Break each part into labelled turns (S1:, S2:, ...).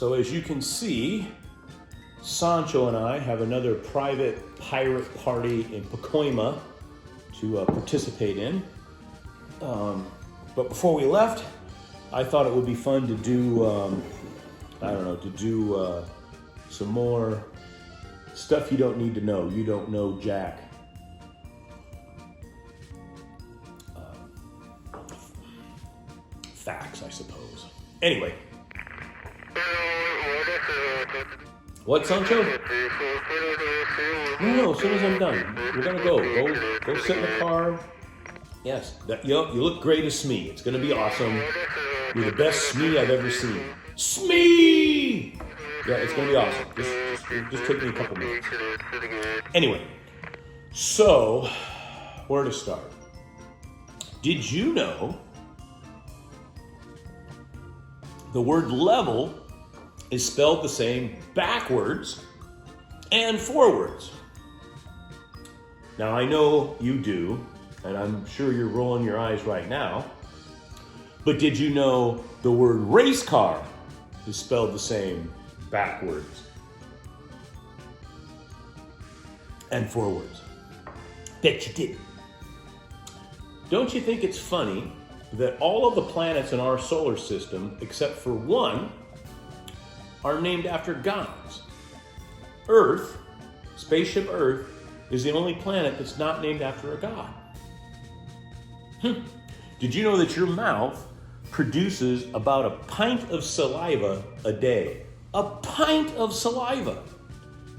S1: So as you can see, Sancho and I have another private pirate party in Pacoima to participate in. But before we left, I thought it would be fun to do, some more stuff you don't need to know. You don't know Jack. Facts, I suppose. Anyway. What, Sancho? No, as soon as I'm done. We're gonna go. Go sit in the car. Yes, you look great as Smee. It's gonna be awesome. You're the best Smee I've ever seen. Smee! Yeah, it's gonna be awesome. Just take me a couple minutes. Anyway, so where to start? Did you know the word level is spelled the same backwards and forwards? Now, I know you do, and I'm sure you're rolling your eyes right now, but did you know the word race car is spelled the same backwards and forwards? Bet you didn't. Don't you think it's funny that all of the planets in our solar system, except for one, are named after gods? Earth, spaceship Earth, is the only planet that's not named after a god. Did you know that your mouth produces about a pint of saliva a day? A pint of saliva.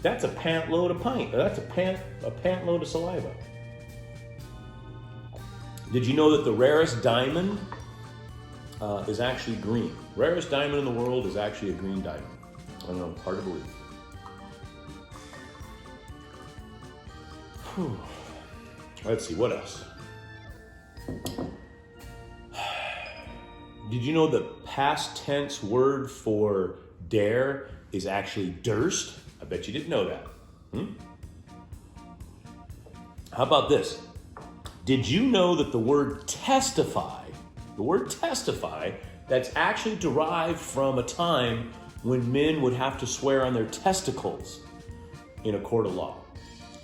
S1: That's a pant load of pint. That's a pant load of saliva. Did you know that the rarest diamond is actually green? Rarest diamond in the world is actually a green diamond. I don't know, hard to believe. Whew. Let's see, what else? Did you know the past tense word for dare is actually durst? I bet you didn't know that. How about this? Did you know that the word testify, that's actually derived from a time when men would have to swear on their testicles in a court of law?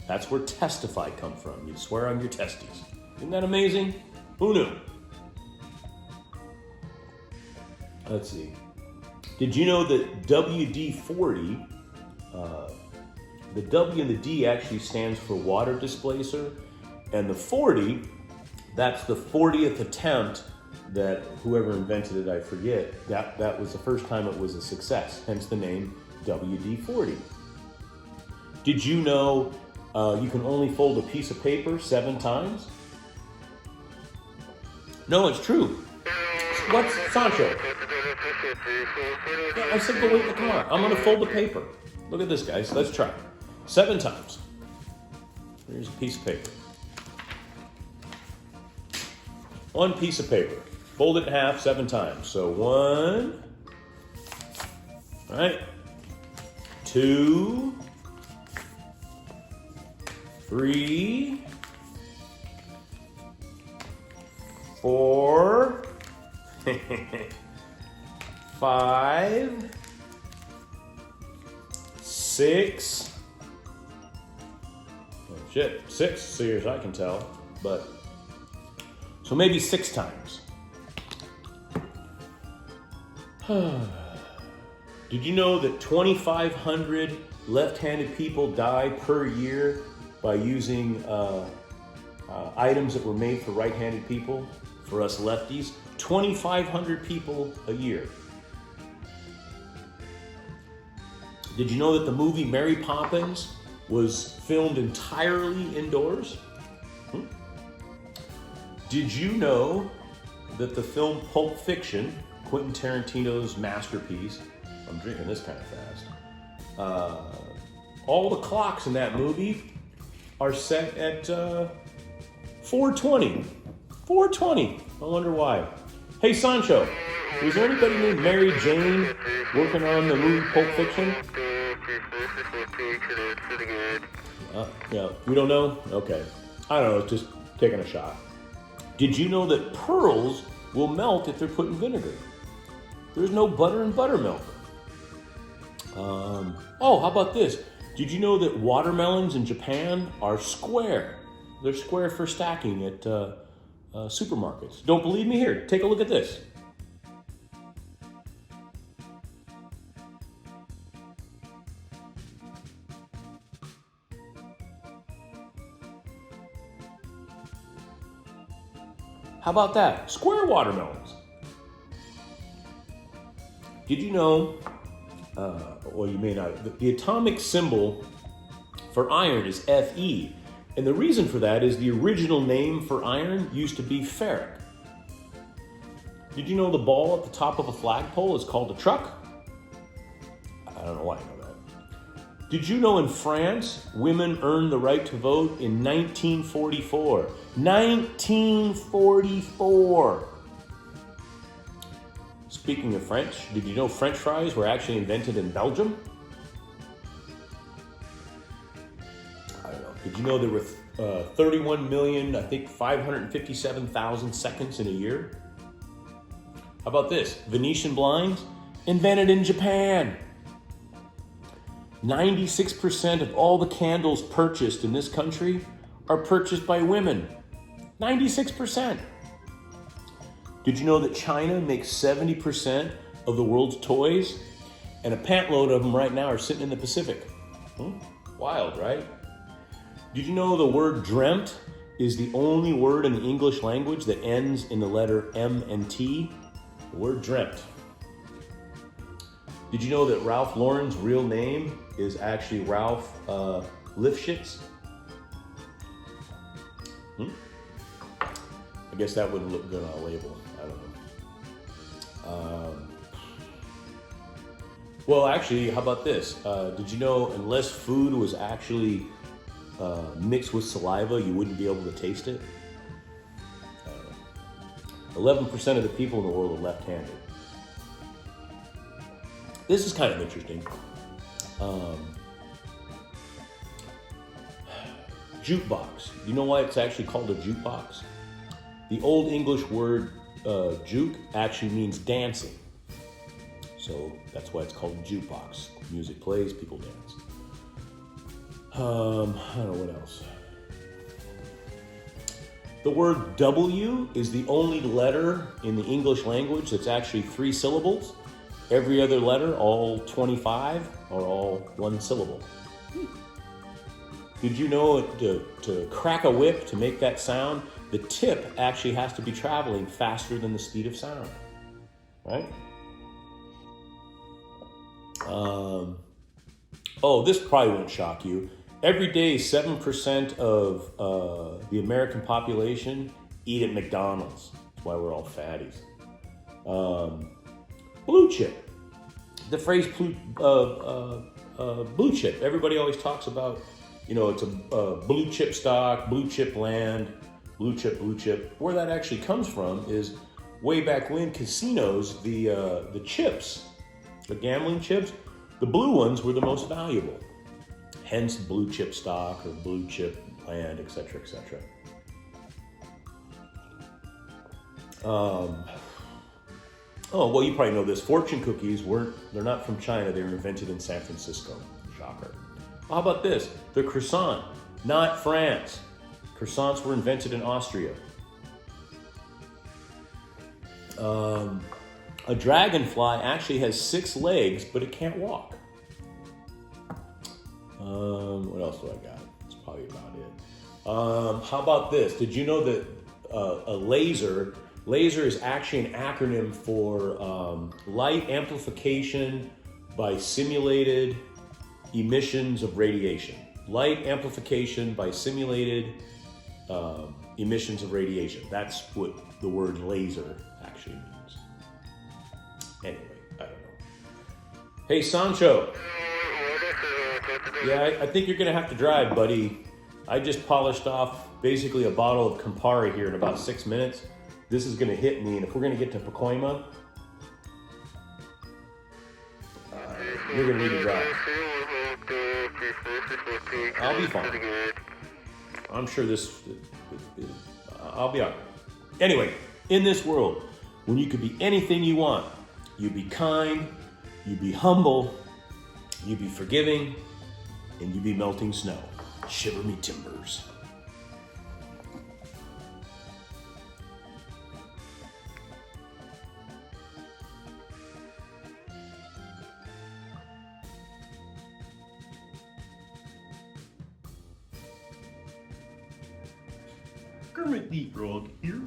S1: That's where testify come from. You'd swear on your testes. Isn't that amazing? Who knew? Let's see. Did you know that WD-40, the W and the D actually stands for water displacer, and the 40, that's the 40th attempt that whoever invented it, I forget, that was the first time it was a success, hence the name WD-40. Did you know you can only fold a piece of paper 7 times? No, it's true. What's Sancho? Yeah, I said go wait in the car. I'm gonna fold the paper. Look at this, guys. Let's try. 7 times. Here's a piece of paper. 1 piece of paper. Fold it in half 7 times. So 1, right? 2, 3, 4, 5, 6. Oh shit, 6, see as I can tell, but so maybe 6 times. Did you know that 2,500 left-handed people die per year by using items that were made for right-handed people, for us lefties? 2,500 people a year. Did you know that the movie Mary Poppins was filmed entirely indoors? Did you know that the film Pulp Fiction, Quentin Tarantino's masterpiece, I'm drinking this kind of fast, all the clocks in that movie are set at 4:20. 4:20. I wonder why. Hey, Sancho, was there anybody named Mary Jane working on the movie Pulp Fiction? Yeah, we don't know? Okay. I don't know, just taking a shot. Did you know that pearls will melt if they're put in vinegar? There's no butter in buttermilk. Oh, how about this? Did you know that watermelons in Japan are square? They're square for stacking at supermarkets. Don't believe me? Here, take a look at this. How about that? Square watermelons. Did you know, well, you may not, the atomic symbol for iron is Fe. And the reason for that is the original name for iron used to be ferric. Did you know the ball at the top of a flagpole is called a truck? I don't know why I know that. Did you know in France, women earned the right to vote in 1944? 1944! Speaking of French, did you know French fries were actually invented in Belgium? I don't know. Did you know there were 31 million, I think 557,000 seconds in a year? How about this? Venetian blinds, invented in Japan. 96% of all the candles purchased in this country are purchased by women. 96%. Did you know that China makes 70% of the world's toys? And a pantload of them right now are sitting in the Pacific. Wild, right? Did you know the word dreamt is the only word in the English language that ends in the letter M and T? The word dreamt. Did you know that Ralph Lauren's real name is actually Ralph Lifshitz? I guess that wouldn't look good on a label. I don't know. Well, actually, how about this? Did you know unless food was actually mixed with saliva, you wouldn't be able to taste it? 11% of the people in the world are left-handed. This is kind of interesting. Jukebox. You know why it's actually called a jukebox? The Old English word juke actually means dancing. So that's why it's called a jukebox. Music plays, people dance. I don't know what else. The word W is the only letter in the English language that's actually 3 syllables. Every other letter, all 25, are all 1 syllable. Did you know to crack a whip, to make that sound, the tip actually has to be traveling faster than the speed of sound, right? Oh, this probably won't shock you. Every day, 7% of the American population eat at McDonald's. That's why we're all fatties. Blue chip. The phrase blue chip. Everybody always talks about, it's a blue chip stock, blue chip land, blue chip, blue chip. Where that actually comes from is way back when casinos, the chips, the gambling chips, the blue ones were the most valuable. Hence blue chip stock or blue chip land, etc., etc. Oh, well, you probably know this. Fortune cookies they're not from China. They were invented in San Francisco. Shocker. How about this? The croissant, not France. Croissants were invented in Austria. A dragonfly actually has 6 legs, but it can't walk. What else do I got? That's probably about it. How about this? Did you know that a laser is actually an acronym for light amplification by simulated emissions of radiation. Light amplification by simulated emissions of radiation. That's what the word laser actually means. Anyway, I don't know. Hey, Sancho. Yeah, I think you're going to have to drive, buddy. I just polished off basically a bottle of Campari here in about 6 minutes. This is going to hit me, and if we're going to get to Pacoima, you're going to need to drive. I'll be fine. I'm sure I'll be all right. Anyway, in this world, when you could be anything you want, you be kind, you be humble, You be forgiving, and you be melting snow. Shiver me timbers.
S2: Kermit the Frog here.